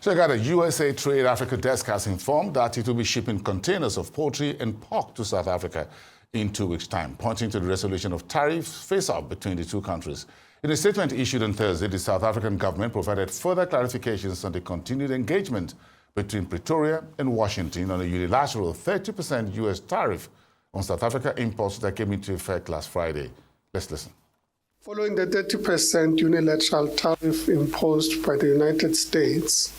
Check out a USA Trade Africa desk has informed that it will be shipping containers of poultry and pork to South Africa in 2 weeks' time, pointing to the resolution of tariff face-off between the two countries. In a statement issued on Thursday, the South African government provided further clarifications on the continued engagement between Pretoria and Washington on a unilateral 30% U.S. tariff on South Africa imports that came into effect last Friday. Let's listen. Following the 30% unilateral tariff imposed by the United States,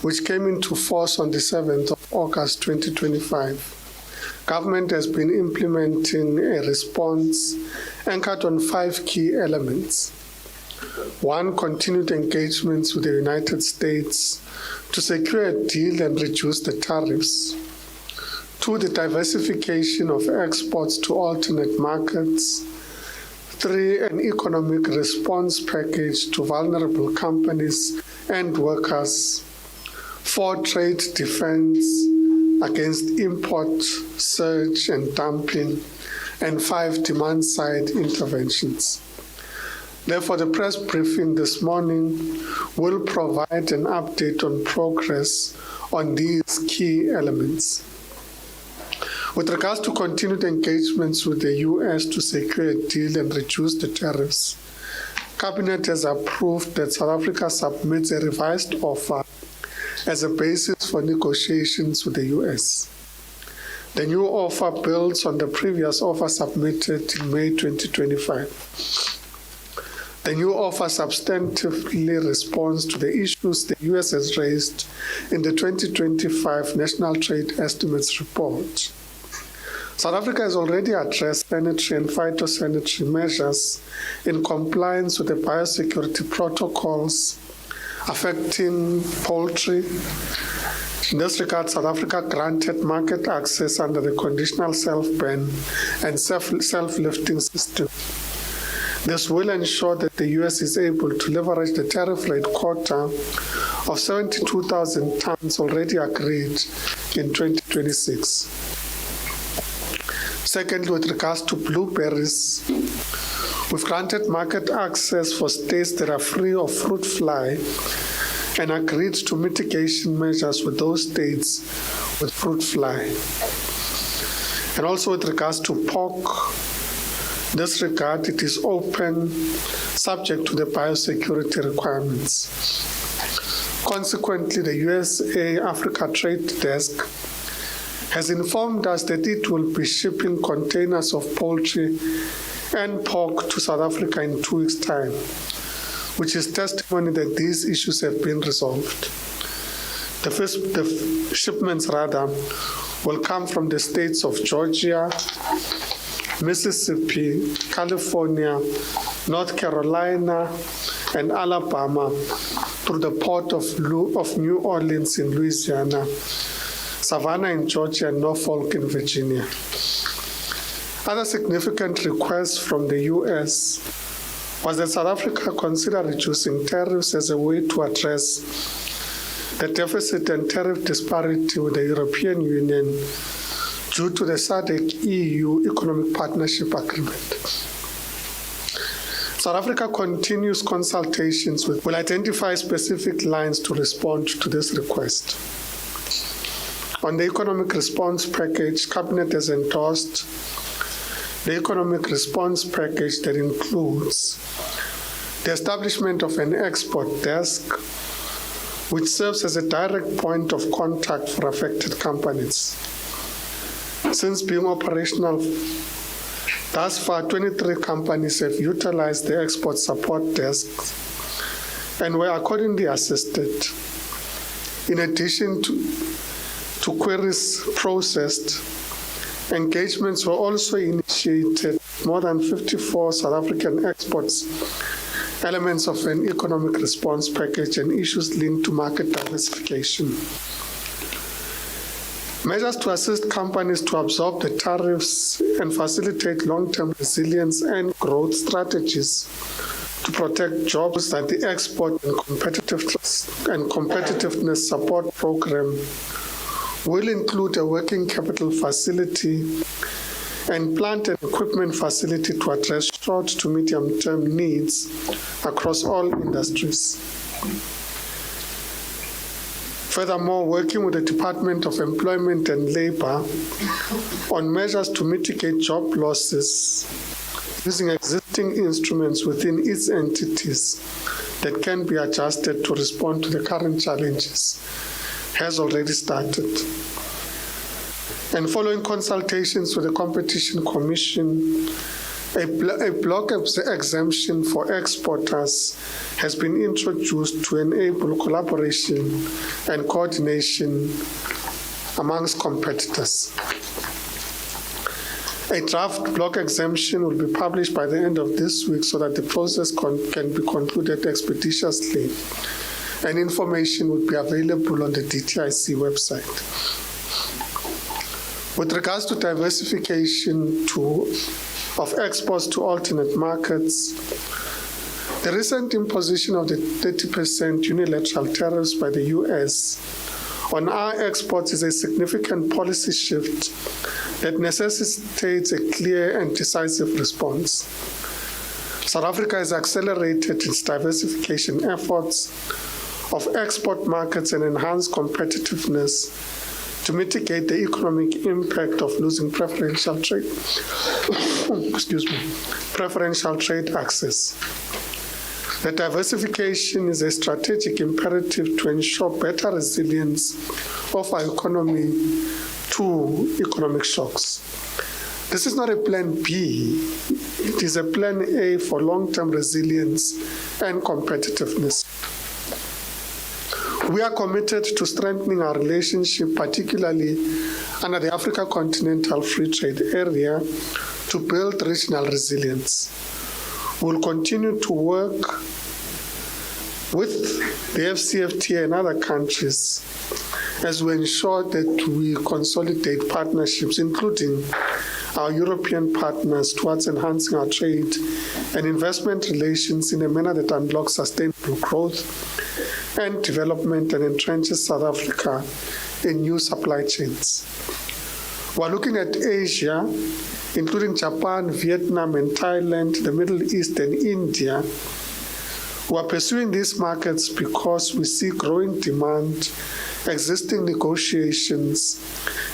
which came into force on the 7th of August 2025, government has been implementing a response anchored on 5 key elements. 1, continued engagements with the United States to secure a deal and reduce the tariffs. 2, the diversification of exports to alternate markets. 3, an economic response package to vulnerable companies and workers. 4, trade defense against import surge and dumping. And 5, demand-side interventions. Therefore, the press briefing this morning will provide an update on progress on these key elements. With regards to continued engagements with the U.S. to secure a deal and reduce the tariffs, Cabinet has approved that South Africa submits a revised offer as a basis for negotiations with the U.S. The new offer builds on the previous offer submitted in May 2025. The new offer substantively responds to the issues the U.S. has raised in the 2025 National Trade Estimates Report. South Africa has already addressed sanitary and phytosanitary measures in compliance with the biosecurity protocols affecting poultry. In this regard, South Africa granted market access under the conditional self-ban and self-lifting system. This will ensure that the U.S. is able to leverage the tariff rate quota of 72,000 tons already agreed in 2026. Secondly, with regards to blueberries, we've granted market access for states that are free of fruit fly and agreed to mitigation measures with those states with fruit fly. And also with regards to pork, in this regard, it is open, subject to the biosecurity requirements. Consequently, the USA Africa Trade Desk has informed us that it will be shipping containers of poultry and pork to South Africa in 2 weeks' time, which is testimony that these issues have been resolved. The shipments will come from the states of Georgia, Mississippi, California, North Carolina, and Alabama through the port of New Orleans in Louisiana, Savannah in Georgia, and Norfolk in Virginia. Other significant requests from the U.S. was that South Africa consider reducing tariffs as a way to address the deficit and tariff disparity with the European Union due to the SADC-EU Economic Partnership Agreement. South Africa continues consultations will identify specific lines to respond to this request. On the economic response package, Cabinet has endorsed the economic response package that includes the establishment of an export desk, which serves as a direct point of contact for affected companies. Since being operational, thus far, 23 companies have utilized the export support desks and were accordingly assisted. In addition to queries processed, engagements were also initiated. More than 54 South African exports, elements of an economic response package, and issues linked to market diversification. Measures to assist companies to absorb the tariffs and facilitate long-term resilience and growth strategies to protect jobs at the Export and Competitiveness Support Program will include a working capital facility and plant and equipment facility to address short to medium-term needs across all industries. Furthermore, working with the Department of Employment and Labor on measures to mitigate job losses using existing instruments within its entities that can be adjusted to respond to the current challenges has already started. And following consultations with the Competition Commission, a block exemption for exporters has been introduced to enable collaboration and coordination amongst competitors. A draft block exemption will be published by the end of this week so that the process can be concluded expeditiously, and information will be available on the DTIC website. With regards to diversification of exports to alternate markets, the recent imposition of the 30% unilateral tariffs by the US on our exports is a significant policy shift that necessitates a clear and decisive response. South Africa has accelerated its diversification efforts of export markets and enhanced competitiveness to mitigate the economic impact of losing preferential trade preferential trade access. The diversification is a strategic imperative to ensure better resilience of our economy to economic shocks. This is not a plan B, it is a plan A for long-term resilience and competitiveness. We are committed to strengthening our relationship, particularly under the Africa Continental Free Trade Area, to build regional resilience. We will continue to work with the FCFTA and other countries as we ensure that we consolidate partnerships, including our European partners, towards enhancing our trade and investment relations in a manner that unlocks sustainable growth and development and entrenches South Africa in new supply chains. We're looking at Asia, including Japan, Vietnam, and Thailand, the Middle East, and India. We are pursuing these markets because we see growing demand, existing negotiations,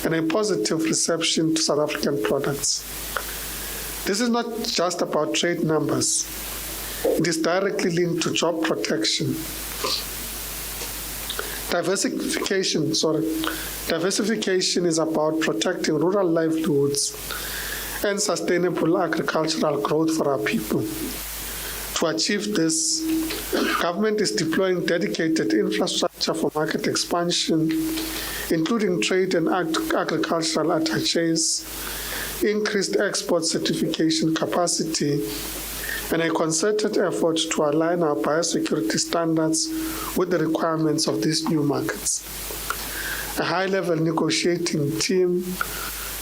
and a positive reception to South African products. This is not just about trade numbers. It is directly linked to job protection. Diversification is about protecting rural livelihoods and sustainable agricultural growth for our people. To achieve this, government is deploying dedicated infrastructure for market expansion, including trade and agricultural attaches, increased export certification capacity, and a concerted effort to align our biosecurity standards with the requirements of these new markets. A high-level negotiating team,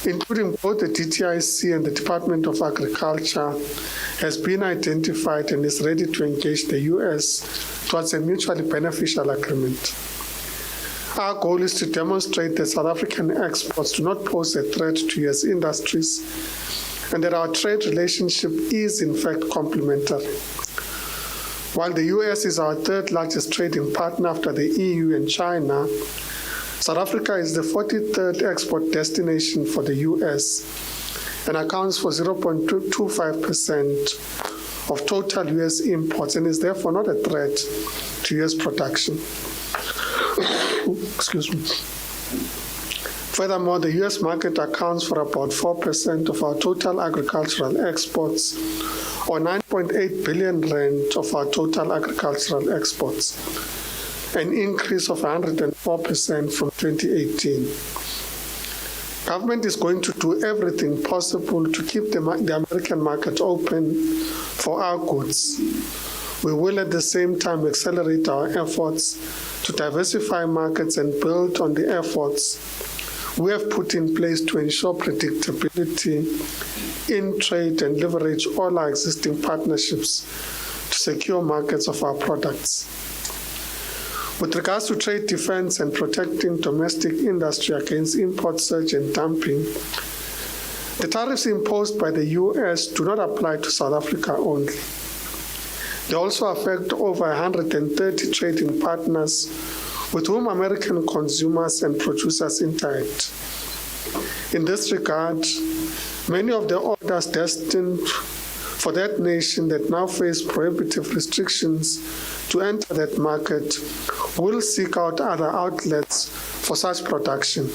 including both the DTIC and the Department of Agriculture, has been identified and is ready to engage the US towards a mutually beneficial agreement. Our goal is to demonstrate that South African exports do not pose a threat to US industries and that our trade relationship is in fact complementary. While the US is our third largest trading partner after the EU and China, South Africa is the 43rd export destination for the US and accounts for 0.25% of total US imports and is therefore not a threat to US production. Excuse me. Furthermore, the US market accounts for about 4% of our total agricultural exports, or 9.8 billion rand of our total agricultural exports, an increase of 104% from 2018. Government is going to do everything possible to keep the American market open for our goods. We will at the same time accelerate our efforts to diversify markets and build on the efforts we have put in place to ensure predictability in trade and leverage all our existing partnerships to secure markets of our products. With regards to trade defense and protecting domestic industry against import surge and dumping, the tariffs imposed by the US do not apply to South Africa only. They also affect over 130 trading partners with whom American consumers and producers interact. In this regard, many of the orders destined for that nation that now face prohibitive restrictions to enter that market will seek out other outlets for such production.